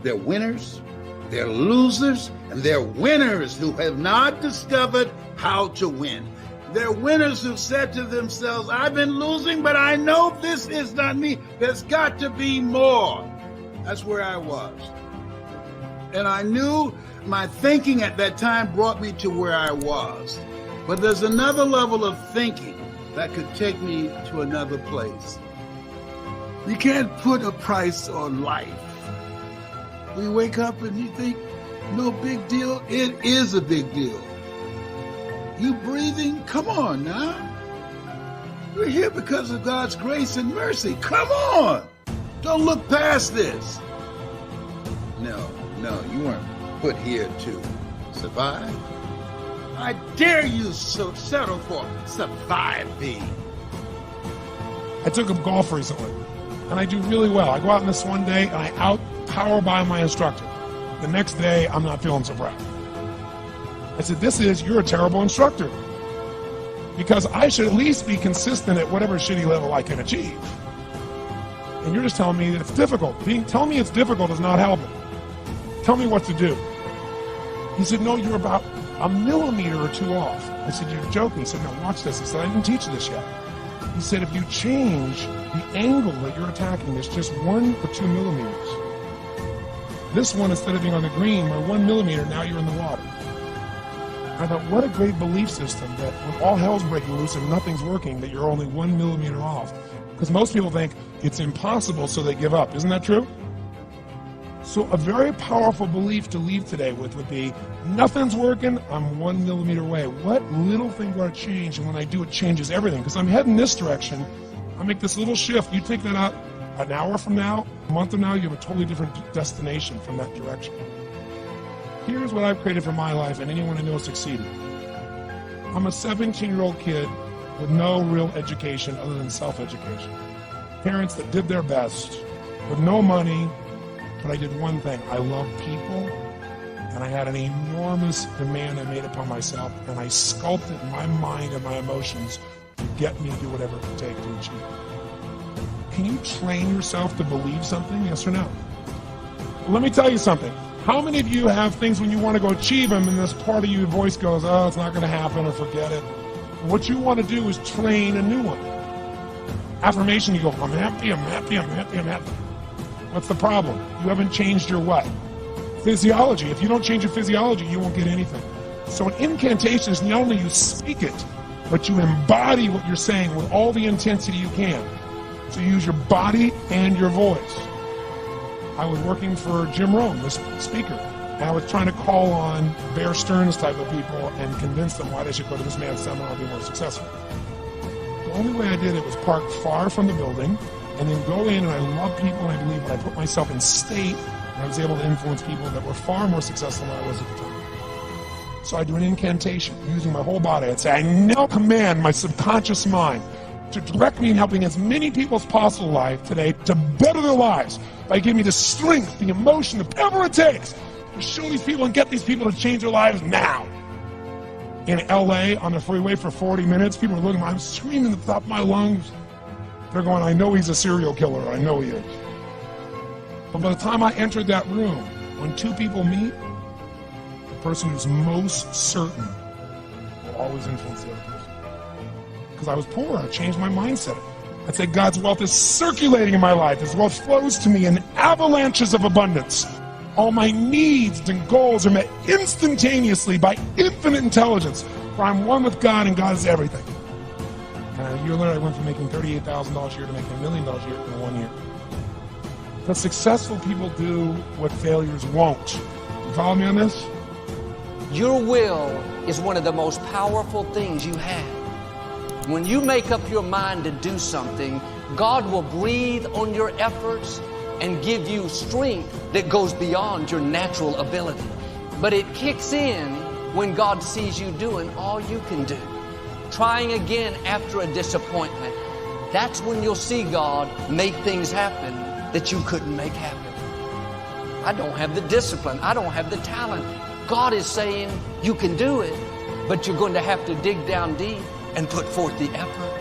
They're winners, they're losers, and they're winners who have not discovered how to win. They're winners who said to themselves, I've been losing, but I know this is not me. There's got to be more. That's where I was. And I knew my thinking at that time brought me to where I was. But there's another level of thinking that could take me to another place. You can't put a price on life. We wake up and you think, no big deal. It is a big deal. You breathing? Come on now. We're here because of God's grace and mercy. Come on. Don't look past this. No, you weren't put here to survive. I dare you settle for surviving. I took up golf recently, and I do really well. I go out on this one day, and I out-power by my instructor. The next day, I'm not feeling so proud. I said, you're a terrible instructor. Because I should at least be consistent at whatever shitty level I can achieve. And you're just telling me that it's difficult. Telling me it's difficult is not helping. Tell me what to do. He said, no, you're about a millimeter or two off. I said, you're joking. He said, no, watch this. He said, I didn't teach you this yet. He said, if you change the angle that you're attacking this just 1 or 2 millimeters, this one, instead of being on the green, by 1 millimeter, now you're in the water. I thought, what a great belief system that when all hell's breaking loose and nothing's working, that you're only 1 millimeter off. Because most people think it's impossible, so they give up. Isn't that true? So a very powerful belief to leave today with would be, nothing's working, I'm 1 millimeter away. What little thing do I change? And when I do, it changes everything. Because I'm heading this direction, I make this little shift. You take that out an hour from now, a month from now, you have a totally different destination from that direction. Here's what I've created for my life and anyone I know succeeded. I'm a 17-year-old kid with no real education other than self-education. Parents that did their best with no money, but I did one thing. I loved people, and I had an enormous demand I made upon myself, and I sculpted my mind and my emotions to get me to do whatever it would take to achieve. Can you train yourself to believe something, yes or no? Well, let me tell you something. How many of you have things when you want to go achieve them and this part of your voice goes, oh, it's not going to happen, or forget it? What you want to do is train a new one. Affirmation, you go, I'm happy, I'm happy, I'm happy, I'm happy. What's the problem? You haven't changed your what? Physiology. If you don't change your physiology, you won't get anything. So an incantation is not only you speak it, but you embody what you're saying with all the intensity you can. So you use your body and your voice. I was working for Jim Rome, this speaker, and I was trying to call on Bear Stearns type of people and convince them why they should go to this man's seminar and be more successful. The only way I did it was park far from the building and then go in, and I love people, and I believe when I put myself in state, and I was able to influence people that were far more successful than I was at the time. So I do an incantation using my whole body. I'd say, I now command my subconscious mind to direct me in helping as many people as possible life today to better their lives by giving me the strength, the emotion, whatever it takes to show these people and get these people to change their lives now. In LA on the freeway for 40 minutes, people are looking at me, I'm screaming at the top of my lungs. They're going, I know he's a serial killer, I know he is. But by the time I entered that room, when two people meet, the person who's most certain will always influence the other person. Because I was poor, I changed my mindset. I'd say God's wealth is circulating in my life. His wealth flows to me in avalanches of abundance. All my needs and goals are met instantaneously by infinite intelligence, for I'm one with God and God is everything. And a year later, I went from making $38,000 a year to making $1 million a year in 1 year. But successful people do what failures won't. You follow me on this? Your will is one of the most powerful things you have. When you make up your mind to do something, God will breathe on your efforts and give you strength that goes beyond your natural ability. But it kicks in when God sees you doing all you can do. Trying again after a disappointment. That's when you'll see God make things happen that you couldn't make happen. I don't have the discipline. I don't have the talent. God is saying you can do it, but you're going to have to dig down deep and put forth the effort.